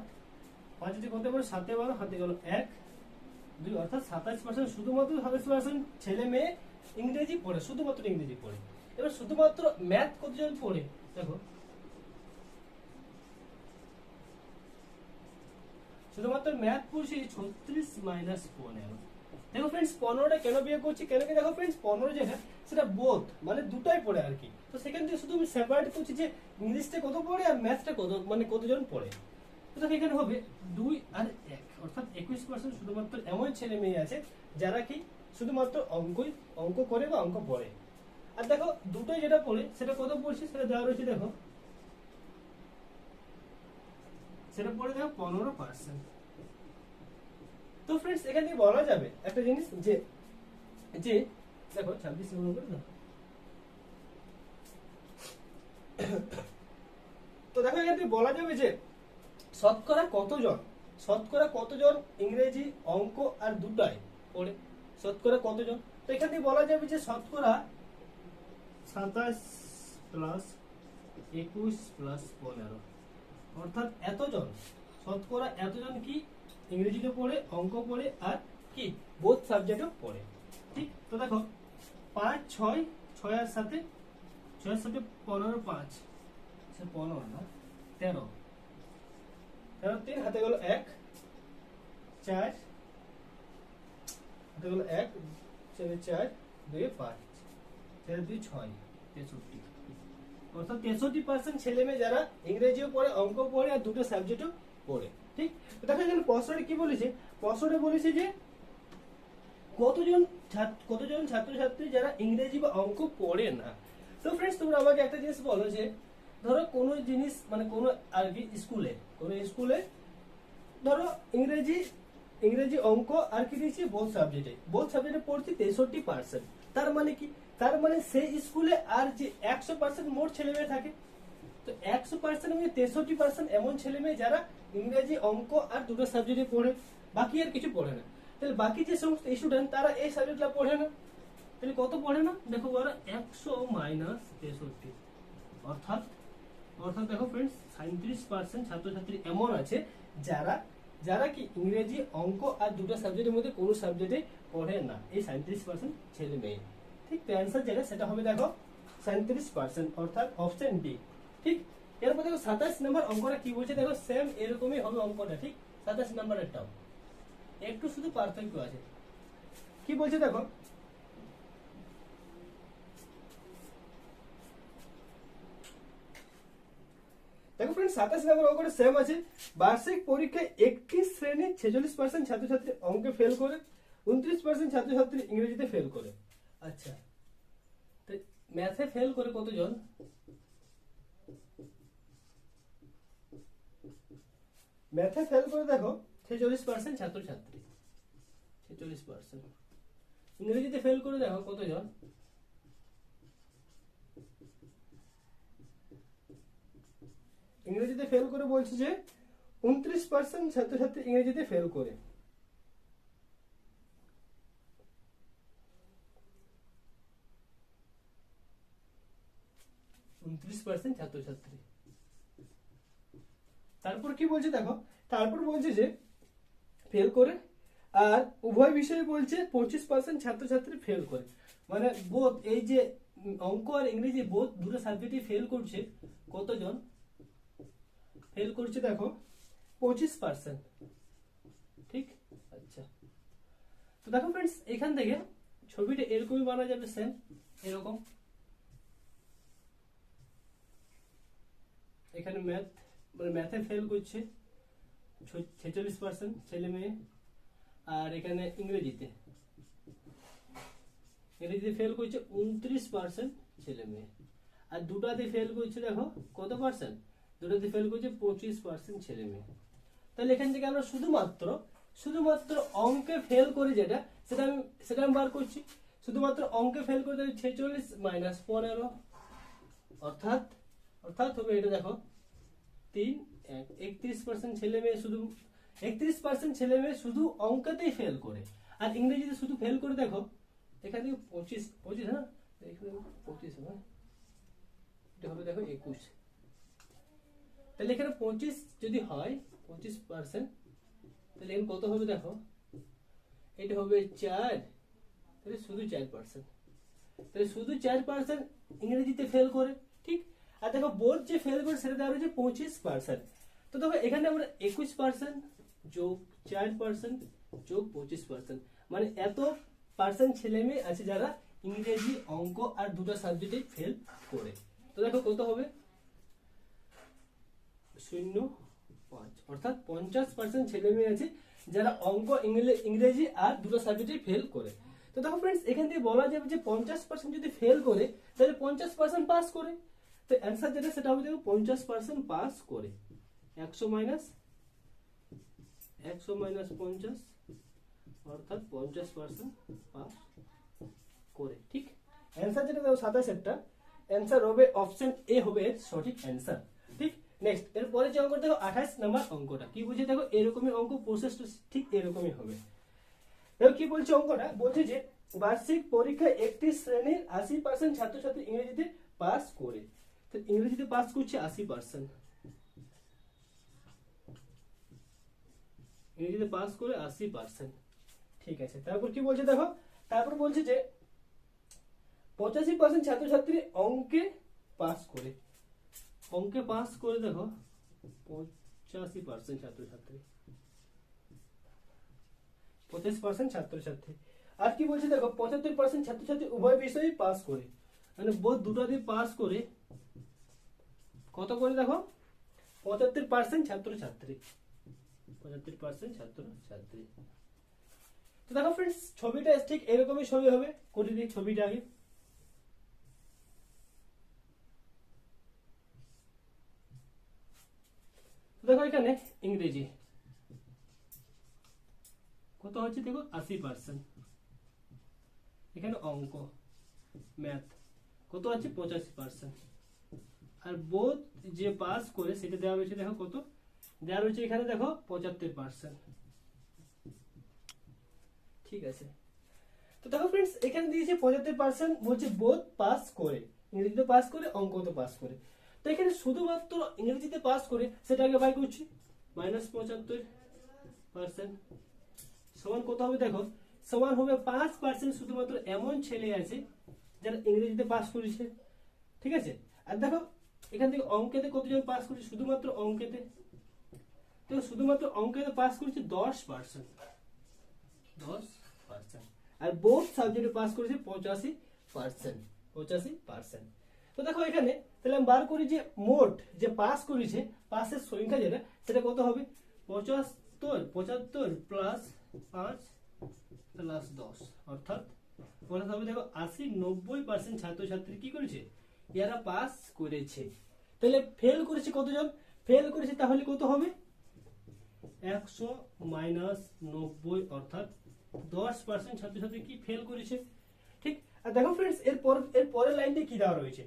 5 যদি করতে পারো 7 12, হাতে গেল 1 2, অর্থাৎ 27%। শুধুমাত্র 27% ছেলে মেয়ে ইংরেজি পড়ে, শুধুমাত্র ইংরেজি পড়ে। এবার শুধুমাত্র ম্যাথ কতজন পড়ে? দেখো, শুধুমাত্র ম্যাথ পড়ছে 36 মাইনাস 15। দেখো ফ্রেন্ডস, 15টা কেন বিয়ে করছি, কেন কি? দেখো ফ্রেন্ডস, 15 যেটা, সেটা বোথ, মানে দুটাই পড়ে আর কি। তো সেখান থেকে শুধু আমি সেপারেট করছি যে ইংলিশটা কত পড়ে আর ম্যাথটা কত, মানে কতজন পড়ে। তো দেখো এখানে হবে 2 আর 1, অর্থাৎ 21% শুধুমাত্র এমন ছেলে মেয়ে আছে যারা কি শুধুমাত্র অঙ্ক করে বা অঙ্ক পড়ে। আর দেখো দুটোই যেটা পড়ে সেটা কত পড়ছে, সেটা দেওয়া রয়েছে। দেখো সেটা পড়ে দেখো 15%। তো ফ্রেন্ডস, এখান থেকে বলা যাবে একটা জিনিস যে যে দেখো 26 নম্বর করে দাও। তো দেখো এখান থেকে বলা যাবে যে শতকরা কতজন ইংরেজি, অঙ্ক আর দুটাই পড়ে, শতকরা কতজন? তো এখান থেকে বলা যাবে যে শতকরা 27 প্লাস 21 প্লাস 15, অর্থাৎ এতজন, শতকরা এতজন কি ইংরেজিতে পড়ে, অঙ্ক পড়ে আর কি বোথ সাবজেক্টও পড়ে, ঠিক? তো দেখো 5 6 6 আর 7, 6 আর 7 15, 5 15 না 13, 13 3, হাতে গেল 1 4, হাতে গেল 1 4 2 5 4 2 6 63, অর্থাৎ 63% ছেলে মেয়ে যারা ইংরেজিও পড়ে, অঙ্ক পড়ে আর দুটো সাবজেক্টও পড়ে, ঠিক? দেখো এখানে প্রশ্নটা কি বলেছে? প্রশ্নটা বলেছে যে কতজন ছাত্রছাত্রী যারা ইংরেজি বা অঙ্ক পড়ে না। তো ফ্রেন্ডস, তোমরা আমাকে একটা জিনিস বলো যে ধরো কোনো জিনিস, মানে কোনো আর কি স্কুলে ধরো ইংরেজি অঙ্ক আর কি দিয়েছি বোথ সাবজেক্টে পড়ছে 63%। তার মানে কি? তার মানে সেই স্কুলে আর যে 100% মোট ছেলে মেয়ে থাকে, তো 100% মধ্যে 63% এমন ছেলে মেয়ে যারা ইংরেজি, অঙ্ক আর দুটো সাবজেক্টে পড়ে, বাকি আর কিছু পড়ে না। তাহলে বাকি যে সমস্ত স্টুডেন্ট তারা এই সাবজেক্টটা পড়ে না, তাহলে কত পড়ে না? দেখো ওরা 100 মাইনাস 63, অর্থাৎ দেখো ফ্রেন্ডস 37% ছাত্রছাত্রী এমন আছে যারা কি ইংরেজি, অঙ্ক আর দুটো সাবজেক্টের মধ্যে কোনো সাবজেক্টে পড়ে না, এই 37% ছেলে মেয়ে, ঠিক? তো অ্যান্সার যেটা সেটা হবে দেখো 37%, অর্থাৎ অপশন ডি, ঠিক? এরপর দেখো 27 নম্বর অঙ্কটা কি বলছে, দেখো সেম এরকমই হবে অঙ্কটা, ঠিক? 27 নম্বরেরটাও একটু শুধু পার্থক্য আছে। কি বলছে দেখো, দেখো ফ্রেন্ড 27 নম্বর অঙ্কটা সেম আছে। বার্ষিক পরীক্ষায় একটি শ্রেণীর 46% ছাত্রছাত্রী অঙ্কে ফেল করে, 29% ছাত্রছাত্রী ইংরেজিতে ফেল করে। আচ্ছা, ম্যাথে ফেল করে কতজন ম্যাথে ফেল করে দেখো 46% ছাত্রছাত্রী, 46%। ইংরেজিতে ফেল করে দেখো কতজন, ইংরেজিতে ফেল করে বলছে যে 29% ছাত্রছাত্রী ইংরেজিতে ফেল করে। ছাত্রছাত্রী। তারপর কি বলছে দেখো, তারপর বলছে যে ফেল করে, আর উভয় বিষয়ে বলছে 25% ছাত্রছাত্রী ফেল করে। মানে বোথ, এই যে অঙ্ক আর ইংরেজি বোথ দুটো সাবজেক্টে ফেল করছে। কতজন ফেল করছে দেখো, 25%। ঠিক, আচ্ছা। তো দেখো ফ্রেন্ডস, এখান থেকে ছবিটা এরকমই বানা যাবে, সেম এরকম। এখানে ম্যাথ, মানে ম্যাথে ফেল করছে 46% ছেলে মেয়ে, আর এখানে ইংরেজিতে ফেল করছে 29% ছেলে মেয়ে, আর দুটাতে ফেল করছে দেখো কত পার্সেন্ট, দুটাতে ফেল করছে 25% ছেলে মেয়ে। তাহলে এখান থেকে আমরা শুধুমাত্র অঙ্কে ফেল করে যেটা, সেটা আমি বার করছি। শুধুমাত্র অঙ্কে ফেল করে 46 মাইনাস 15, অর্থাৎ হবে এটা দেখো 31% ছেলে মেয়ে, শুধু 31% ছেলে মেয়ে শুধু অঙ্কতেই ফেল করে। আর ইংরেজিতে শুধু ফেল করে দেখো এখানে 25, হ্যাঁ এখানে 25 হবে, এটা হবে দেখো 21। তাহলে এখানে 25 যদি হয় 25%, তাহলে এখানে কত হবে দেখো, এটা হবে 4, তাহলে শুধু 4%। তাহলে শুধু 4% ইংরেজিতে ফেল করে, ঠিক। আর দেখো বোর্ড যে ফেল করে সেটা দেওয়া হয়েছে 25%। তো দেখো এখানে আমরা 21% যোগ 4% যোগ 25%, মানে এত পার্সেন্ট ছেলে মেয়ে আছে যারা ইংরেজি, অঙ্ক আর দুটো সাবজেক্টে ফেল করে। তো দেখো কত হবে, 0.5, অর্থাৎ 50% ছেলে মেয়ে আছে যারা অঙ্ক, ইংরেজি আর দুটো সাবজেক্টে ফেল করে। তো দেখো ফ্রেন্ডস, এখান থেকে বলা যাবে যে 50% যদি ফেল করে তাহলে 50% পাস করে। তো অ্যান্সার যেটা সেটা হবে দেখো 50% পাস করে। 100 মাইনাস 50, অর্থাৎ 50% পাস করে, ঠিক। অ্যান্সার যেটা দেখো 27, অ্যান্সার হবে অপশন এ, হবে সঠিক অ্যান্সার, ঠিক। নেক্সট, এরপরে যে অঙ্কটা দেখো 28 নাম্বার অঙ্কটা কি বলছে দেখো, এরকমই অঙ্ক, প্রসেসটা ঠিক এরকমই হবে। দেখো কি বলছে অঙ্কটা, বলছে যে বার্ষিক পরীক্ষায় একটি শ্রেণীর 80% ছাত্রছাত্রী ইংরেজিতে পাস করে। তো ইংরেজিতে পাস করছে 80%, ইংরেজিতে পাস করে 80%, ঠিক আছে। তারপর কি বলছে দেখো, তারপর বলছে যে 85% ছাত্রছাত্রী অঙ্কে পাস করে। অঙ্কে পাস করে দেখো 85% ছাত্রছাত্রী, 25% ছাত্রছাত্রী। আর কি বলছে দেখো 75% ছাত্রছাত্রী উভয় বিষয়ে পাস করে, মানে বোধ দুটো দিয়ে পাস করে। কত করে দেখো, 75% ছাত্রছাত্রী, 75% ছাত্রছাত্রী। তো দেখো ফ্রেন্ডস, ছবিটা ঠিক এরকমই ছবি হবে, করে দিই ছবিটা আগে। দেখো এখানে ইংরেজি কত হচ্ছে দেখো 80%, এখানে অঙ্ক, ম্যাথ কত আছে 85%, আর বোধ যে পাস করে সেটা দেওয়া হয়েছে দেখো কত দেওয়া রয়েছে, এখানে দেখো 75%, ঠিক আছে। তো দেখো ফ্রেন্ডস, এখানে দিয়েছে 75%, বলছে বোধ পাস করে, ইংরেজিতে পাস করে, অঙ্কতে পাস করে। তো এখানে শুধুমাত্র ইংরেজিতে পাস করে সেটা আগে বাই করছি, -75% সমান কত হবে দেখো, সমান হবে 5% শুধুমাত্র এমন ছেলে আছে যারা ইংরেজিতে পাস করেছে, ঠিক আছে। আর দেখো এখান থেকে অঙ্কেতে কতজন পাস করেছে, শুধুমাত্র অঙ্কেতে, তো শুধুমাত্র অঙ্কেতে পাস করেছে 10%, 10%, আর বোথ সাবজেক্টে পাস করেছে 85%। তো দেখো এখানে তাহলে আমি বার করি যে মোট যে পাস করেছে, পাসের সংখ্যা যেটা সেটা কত হবে, 75 প্লাস 5 প্লাস 10, অর্থাৎ হবে দেখো 80-90% ছাত্রছাত্রী কি করেছে, এরা পাস করেছে। তাহলে ফেল করেছে কতজন, ফেল করেছে তাহলে কত হবে, 100 মাইনাস 90 অর্থাৎ 10% ছাত্রছাত্রী কি ফেল করেছে। ঠিক, আর দেখো ফ্রেন্ডস এর পরের লাইনটা কি দেওয়া রয়েছে,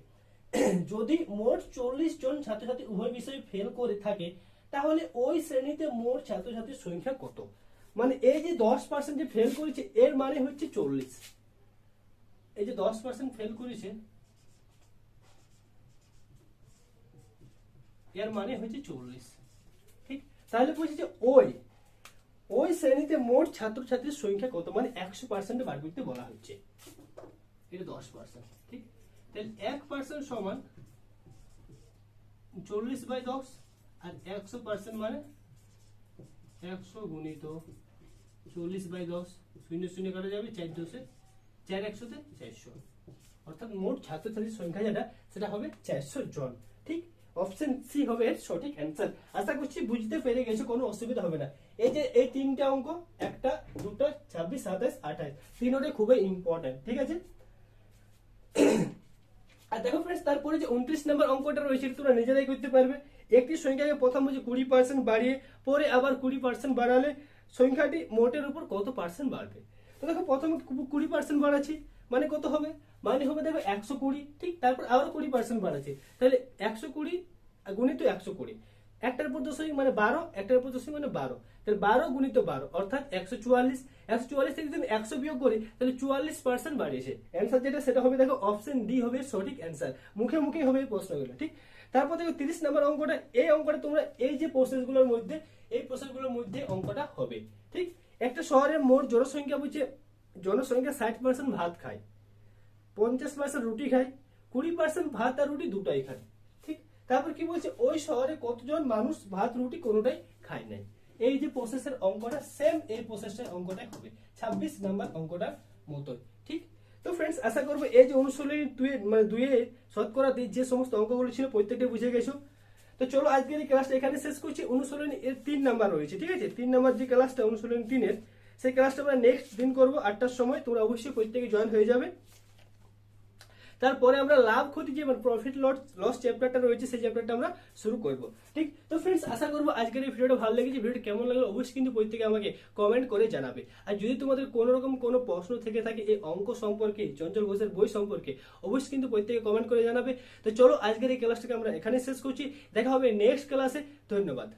যদি মোট 40 জন ছাত্রছাত্রী উভয় বিষয়ে ফেল করে থাকে তাহলে ওই শ্রেণীতে মোট ছাত্রছাত্রীর সংখ্যা কত। মানে এই যে 10% যে ফেল করেছে এর মানে হচ্ছে 40, এই যে 10% ফেল করেছে এর মানে হচ্ছে 40। ঠিক, তাহলে বলছি যে ওই শ্রেণীতে মোট ছাত্রছাত্রীর সংখ্যা কত, মানে 100% বার করতে বলা হচ্ছে, এটা 10%। ঠিক, তাহলে 1% সমান 40/10, আর 100% মানে 100 গুণিত 40/10, 0 0 কাটা যাবে, 4 10 4 100 400, অর্থাৎ মোট ছাত্রছাত্রীর সংখ্যা যেটা সেটা হবে 400 জন। ঠিক, অপশন সি হবে এর সঠিক অ্যান্সার। আশা করছি বুঝতে পেরে গেছো, কোনো অসুবিধা হবে না। এই যে এই তিনটা অঙ্ক, একটা দুটো 26 27 28 তিনটাই খুবই ইম্পর্টেন্ট। ঠিক আছে, আর দেখো ফ্রেন্ডস তারপরে যে 29 নম্বর অঙ্কটা রয়েছে তোমরা নিজেরাই করতে পারবে। একটি সংখ্যাকে প্রথম হচ্ছে 20% বাড়িয়ে পরে আবার 20% বাড়ালে সংখ্যাটি মোটের উপর কত পার্সেন্ট বাড়বে। তো দেখো প্রথমে 20% বাড়াচ্ছি মানে কত হবে, মানে হবে দেখো 120। ঠিক, তারপর আবার 20% বাড়াচ্ছি, তাহলে 120 গুণিত 120, একটার উপর দশমিক মানে 12, একটার উপর দশমিক মানে 12, তাহলে 12 গুণিত 12 অর্থাৎ 144। 144 থেকে যদি 100 বিয়োগ করি তাহলে 44% বাড়িয়েছে। অ্যান্সার যেটা সেটা হবে দেখো অপশন ডি হবে সঠিক অ্যান্সার। মুখে মুখে হবে এই প্রশ্নগুলো। ঠিক, তারপর দেখো 30 নম্বর অঙ্কটা, এই অঙ্কটা তোমরা এই যে প্রসেসগুলোর মধ্যে অঙ্কটা হবে। ঠিক, একটা শহরের মোট জনসংখ্যা বলছে জনসংখ্যা 60% ভাত খায়, 50% রুটি খায়, 20% ভাত আর রুটি দুটাই খায়। ঠিক, তারপর কি বলছে ওই শহরে কতজন মানুষ ভাত রুটি কোনোটাই খায় নাই। এই যে প্রসেসের অঙ্কটা সেম এই প্রসেসের অঙ্কটাই হবে 26 নাম্বার অঙ্কটার মতোই। ঠিক, তো ফ্রেন্ডস আশা করবো এই যে অনুশীলনী দুয়ে শতকরা যে সমস্ত অঙ্কগুলো ছিল প্রত্যেকটা বুঝে গেছো। তো চলো আজকের এই ক্লাসটা এখানে শেষ করছি। অনুশীলনী এর 3 নাম্বার রয়েছে। ঠিক আছে, 3 নাম্বার যে ক্লাসটা অনুশীলনী 3-এর সেই ক্লাসটা আমরা নেক্সট দিন করবো 8টার সময়। তোমরা অবশ্যই প্রত্যেকে জয়েন হয়ে যাবে। তারপরে আমরা লাভ ক্ষতি যে প্রফিট লস চ্যাপ্টারটা রয়েছে সেই চ্যাপ্টারটা আমরা শুরু করব। ঠিক, তো ফ্রেন্ডস আশা করবো আজকের এই ভিডিওটা ভালো লেগেছে। ভিডিওটা কেমন লাগলো অবশ্যই কিন্তু প্রত্যেকে আমাকে কমেন্ট করে জানাবে। আর যদি তোমাদের কোনো রকম কোনো প্রশ্ন থেকে থাকে এই অঙ্ক সম্পর্কে, চঞ্চল ঘোষের বই সম্পর্কে, অবশ্যই কিন্তু প্রত্যেকে কমেন্ট করে জানাবে। তো চলো আজকের এই ক্লাসটাকে আমরা এখানে শেষ করছি। দেখা হবে নেক্সট ক্লাসে। ধন্যবাদ।